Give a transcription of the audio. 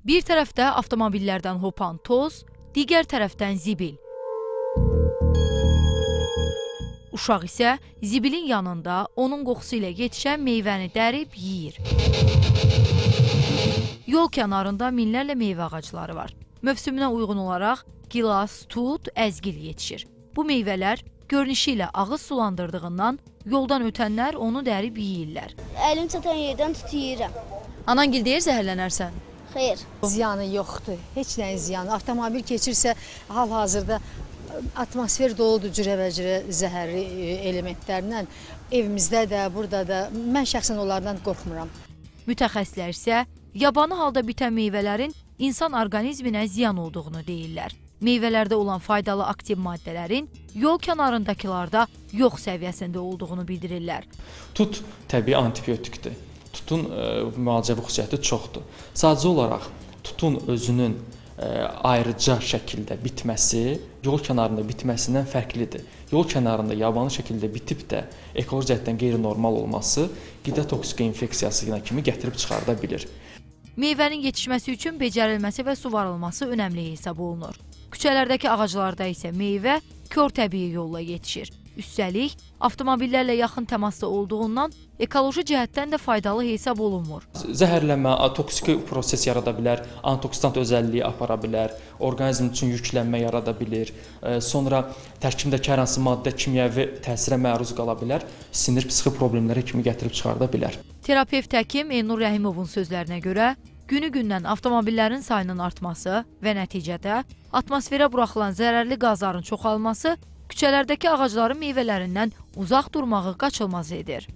Bir tərəfdə avtomobillərdən hopan toz, digər tərəfdən zibil. Uşaq isə zibilin yanında onun qoxusu ilə yetişən meyvəni dərib yeyir. Yol kənarında minlərlə meyvə ağacları var. Mövsümünə uyğun olaraq gilas, tut, əzgil yetişir. Bu meyvələr görünüşü ilə ağız sulandırdığından yoldan ötənlər onu dərib yeyirlər. Əlim çatan yerdən tut yeyirəm. Anangil deyir zəhərlənərsən. Xeyr. Ziyanı yoxdur, heç nəyin ziyanı. Avtomobil keçirsə hal-hazırda atmosfer doludur cürəvəcürə zəhərli elementlərlə. Evimizdə də, burada da mən şəxsən onlardan qorxmuram. Mütəxəssislər isə yabanı halda bitən meyvələrin insan orqanizminə ziyan olduğunu deyirlər. Meyvələrdə olan faydalı aktiv maddələrin yol kənarındakılarda yox səviyyəsində olduğunu bildirirlər. Tut təbii antibiotikdir. Tutun müalicəvi xüsusiyyəti çoxdur. Sadəcə olaraq tutun özünün ayrıca şəkildə bitməsi yol kənarında bitməsindən fərqlidir. Yol kənarında yabanı şəkildə bitib də ekoloji cəhətdən qeyri-normal olması qida toksiki infeksiyasına kimi gətirib çıxarda bilir. Meyvənin yetişməsi üçün becərilməsi və suvarılması önəmli hesab olunur. Küçələrdəki ağaclarda isə meyvə kör təbii yolla yetişir. Üstəlik, avtomobillərlə yaxın təmasda olduğundan ekoloji cəhətdən də faydalı hesab olunmur. Zəhərlənmə, toksiki proses yarada bilər, antioksidant özəlliyi apara bilər, orqanizm üçün yüklənmə yarada bilir, sonra tərkibindəki hər hansı maddə kimyəvi təsirə məruz qala bilər, sinir-psixi problemlərə kimi gətirib çıxarda bilər. Terapevt həkim Elnur Rəhimovun sözlərinə görə, günü-gündən avtomobillərin sayının artması və nəticədə atmosferə buraxılan zərərli qazların çoxalması küçələrdəki ağacların meyvələrindən uzaq durmağı qaçılmaz edir.